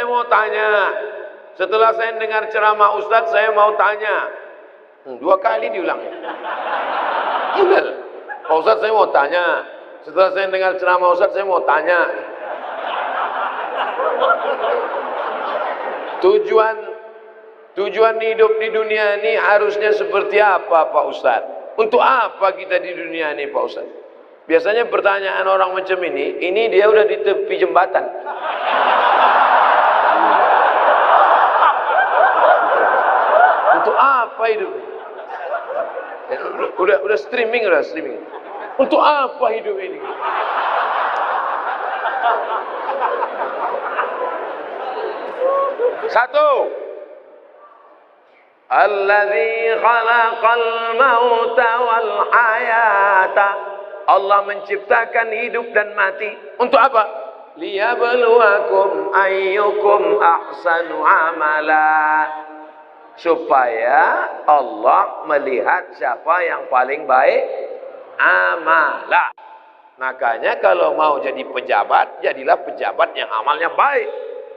mau tanya. Setelah saya dengar ceramah Ustadz, saya mau tanya. 2 kali diulangnya. Benar. Pak Ustadz, saya mau tanya. Setelah saya dengar ceramah Ustadz, saya mau tanya. Tujuan hidup di dunia ini harusnya seperti apa, Pak Ustadz? Untuk apa kita di dunia ini, Pak Ustadz? Biasanya pertanyaan orang macam ini dia udah di tepi jembatan. Untuk apa hidup? Udah streaming. Untuk apa hidup ini? Satu. Alladzi khalaqal mauta wal hayata. Allah menciptakan hidup dan mati. Untuk apa? Liyabluwakum ayyukum ahsanu amala. Supaya Allah melihat siapa yang paling baik amala. Makanya kalau mau jadi pejabat, jadilah pejabat yang amalnya baik.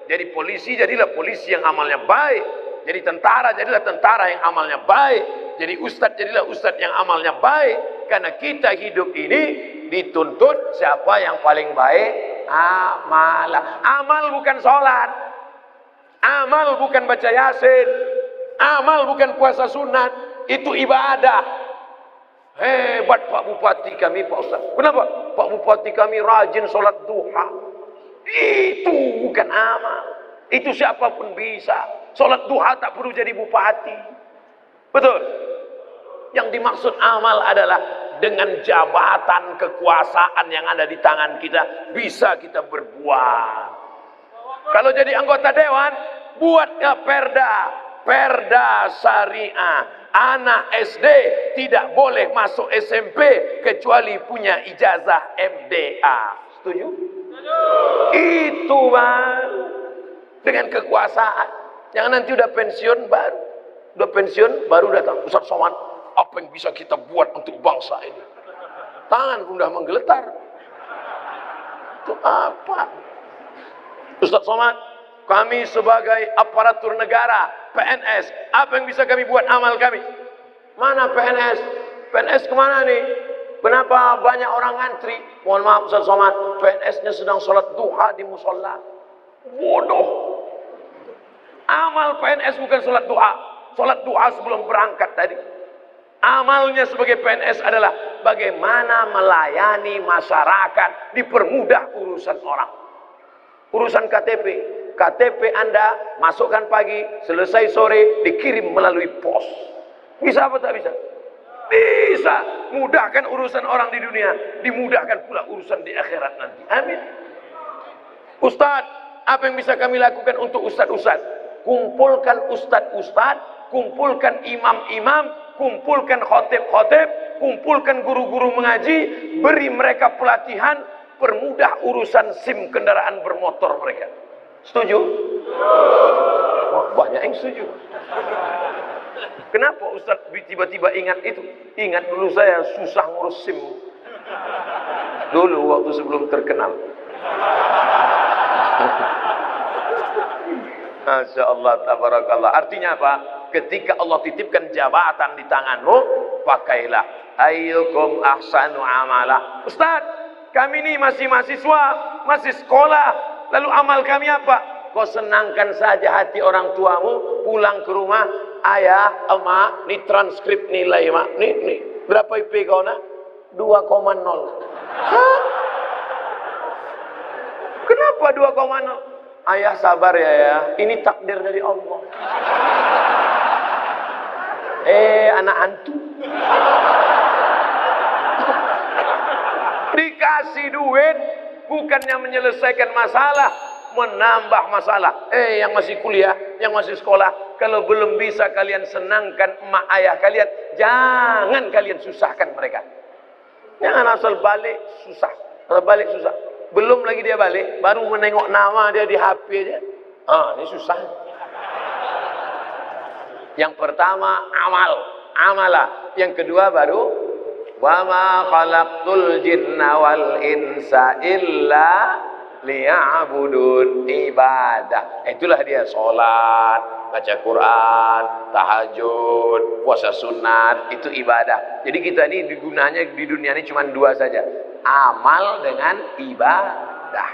Jadi polisi, jadilah polisi yang amalnya baik. Jadi tentara, jadilah tentara yang amalnya baik. Jadi ustadz, jadilah ustadz yang amalnya baik. Karena kita hidup ini dituntut siapa yang paling baik amala. Amal bukan sholat. Amal bukan baca yasin. Amal bukan puasa sunat. Itu ibadah. Hebat Pak Bupati kami, Pak Ustaz. Kenapa? Pak Bupati kami rajin sholat duha. Itu bukan amal. Itu siapapun bisa. Sholat duha tak perlu jadi bupati. Betul? Yang dimaksud amal adalah dengan jabatan kekuasaan yang ada di tangan kita, bisa kita berbuat. Kalau jadi anggota dewan, buatnya perda syariah. Anak SD tidak boleh masuk SMP kecuali punya ijazah MDA. Setuju? Itu Bang. Dengan kekuasaan. Jangan nanti udah pensiun baru datang. Ustaz Somad, apa yang bisa kita buat untuk bangsa ini? Tangan pun udah menggeletar. Itu apa? Ustaz Somad, kami sebagai aparatur negara, PNS, apa yang bisa kami buat amal kami? Mana PNS? PNS kemana nih? Kenapa banyak orang ngantri? Mohon maaf Ustaz Somad, PNS-nya sedang sholat duha di musola. Bodoh. Amal PNS bukan sholat duha. Sholat duha sebelum berangkat tadi. Amalnya sebagai PNS adalah bagaimana melayani masyarakat, dipermudah urusan orang. Urusan KTP Anda masukkan pagi, selesai sore, dikirim melalui pos. Bisa apa tak bisa? Bisa. Mudahkan urusan orang di dunia, dimudahkan pula urusan di akhirat nanti. Amin. Ustadz, apa yang bisa kami lakukan untuk ustadz-ustadz? Kumpulkan ustadz-ustadz, kumpulkan imam-imam, kumpulkan khotib-khotib, kumpulkan guru-guru mengaji, beri mereka pelatihan, permudah urusan SIM kendaraan bermotor mereka. Setuju? Wah, banyak yang setuju. Kenapa Ustadz tiba-tiba ingat itu? Ingat dulu saya susah ngurus SIM. Dulu waktu sebelum terkenal. Masya Allah, tabarakallah. Artinya apa? Ketika Allah titipkan jabatan di tanganmu, pakailah. Ayyukum ahsanu amala. Ustaz, kami ini masih mahasiswa, masih sekolah. Lalu amal kami apa? Kau senangkan saja hati orang tuamu, pulang ke rumah, ayah, emak, ini transkrip nilai, mak. Nih. Berapa IP kau nak? 2,0. Hah? Kenapa 2,0? Ayah sabar ya, ini takdir dari Allah. Anak hantu. Dikasih duit bukannya menyelesaikan masalah, menambah masalah. Yang masih kuliah, yang masih sekolah, kalau belum bisa kalian senangkan emak ayah kalian, jangan kalian susahkan mereka. Jangan asal balik susah. Kalau balik susah. Belum lagi dia balik, baru menengok nama dia di HP aja. Ini susah. Yang pertama amala. Yang kedua baru wa ma khalaqtul jinna wal insa illa liya'budun, ibadah. Itulah dia salat, baca Quran, tahajud, puasa sunat, itu ibadah. Jadi kita ini gunanya di dunia ini cuma dua saja, amal dengan ibadah.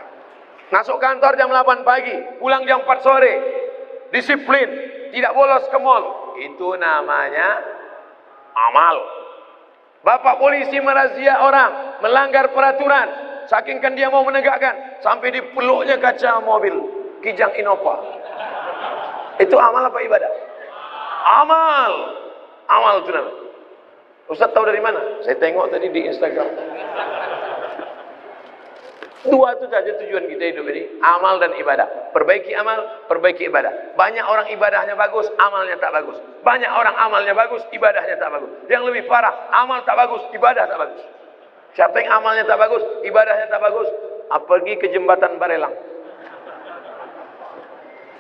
Masuk kantor jam 8 pagi, pulang jam 4 sore, disiplin, tidak bolos ke mall, itu namanya amal. Bapak polisi merazia orang, melanggar peraturan, saking kan dia mau menegakkan, sampai dipeluknya kaca mobil Kijang Innova. Itu amal apa ibadah? Amal. Amal itu namanya. Ustaz tahu dari mana? Saya tengok tadi di Instagram. Dua itu saja tujuan kita hidup ini, amal dan ibadah. Perbaiki amal, perbaiki ibadah. Banyak orang ibadahnya bagus, amalnya tak bagus. Banyak orang amalnya bagus, ibadahnya tak bagus. Yang lebih parah, amal tak bagus, ibadah tak bagus. Siapa yang amalnya tak bagus, ibadahnya tak bagus, pergi ke jembatan Barelang.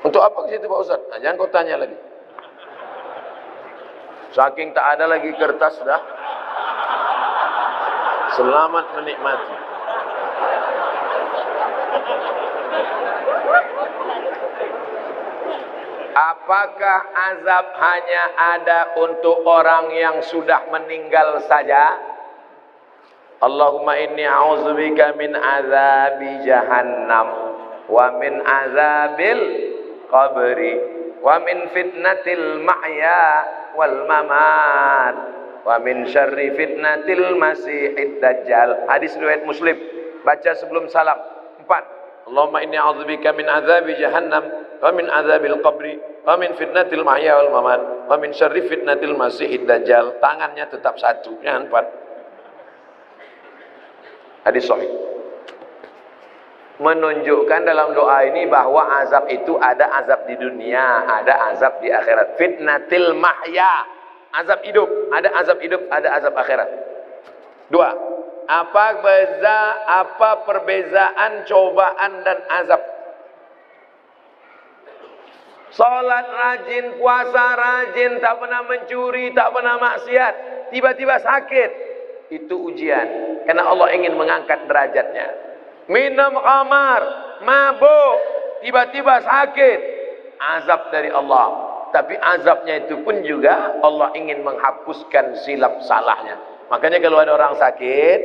Untuk apa ke situ Pak Ustaz? Nah, jangan kau tanya lagi. Saking tak ada lagi kertas dah. Selamat menikmati. Apakah azab hanya ada untuk orang yang sudah meninggal saja? Allahumma inni a'udzubika min azabi jahannam wa min azabil qabri wa min fitnatil mahya wal mamat wa min syarri fitnatil masihid dajjal. Hadis riwayat Muslim. Baca sebelum salam. 4. Allahumma inni a'udzubika min azabi jahannam wa min azabil qabri wa min fitnatil mahya wal mamat wa min syarri fitnatil masihid dajjal. Tangannya tetap satu, jangan 4. Hadis sahih. Menunjukkan dalam doa ini bahwa azab itu ada azab di dunia, ada azab di akhirat. Fitnatil mahya, azab hidup, ada azab hidup, ada azab akhirat. 2. Apa perbezaan cobaan dan azab? Salat rajin, puasa rajin, tak pernah mencuri, tak pernah maksiat, tiba-tiba sakit, itu ujian, karena Allah ingin mengangkat derajatnya. Minum khamar, mabuk, tiba-tiba sakit, azab dari Allah. Tapi azabnya itu pun juga Allah ingin menghapuskan silap salahnya. Makanya kalau ada orang sakit,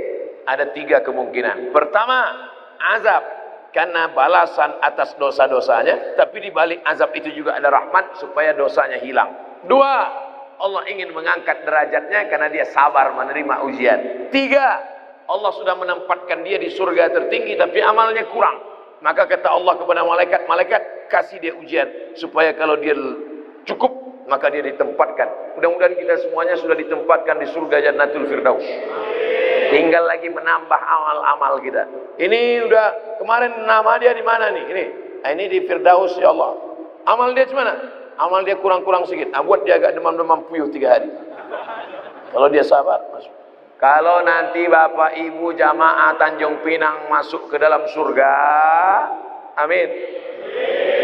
ada 3 kemungkinan. Pertama, azab karena balasan atas dosa-dosanya, tapi di balik azab itu juga ada rahmat supaya dosanya hilang. 2, Allah ingin mengangkat derajatnya karena dia sabar menerima ujian. 3, Allah sudah menempatkan dia di surga tertinggi tapi amalnya kurang. Maka kata Allah kepada malaikat, malaikat kasih dia ujian supaya kalau dia cukup maka dia ditempatkan. Mudah-mudahan kita semuanya sudah ditempatkan di surga Jannatul Firdaus. Tinggal lagi menambah amal-amal kita. Ini udah kemarin nama dia di mana nih? Ini di Firdaus ya Allah. Amal dia di mana? Amal dia kurang-kurang sedikit. Buat dia agak demam-demam puyuh 3 hari. Kalau dia sabar, masuk. Kalau nanti Bapak Ibu jamaah Tanjung Pinang masuk ke dalam surga, amin.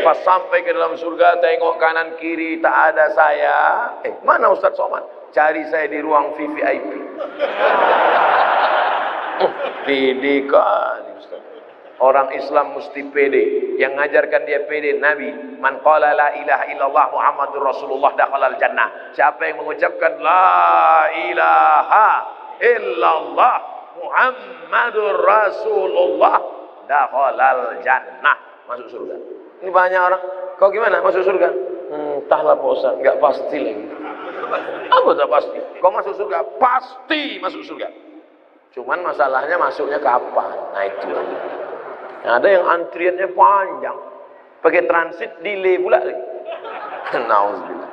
Pas sampai ke dalam surga, tengok kanan kiri tak ada saya. Mana Ustaz Somad? Cari saya di ruang VVIP. Pede kali Ustaz. Orang Islam mesti pede. Yang ngajarkan dia pede Nabi. Man qala la ilaha illallah Muhammadur Rasulullah dakhalal jannah. Siapa yang mengucapkan la ilaha illallah Muhammadur Rasulullah dakhalal jannah, masuk surga. Ini banyak orang, kau gimana masuk surga? Entahlah Pak Ustaz, enggak pasti lagi. Apa tak pasti? Kau masuk surga, pasti masuk surga. Cuman masalahnya masuknya kapan? Nah itu lagi. Ada yang antriannya panjang, pakai transit delay pula lagi. Nauzubillah.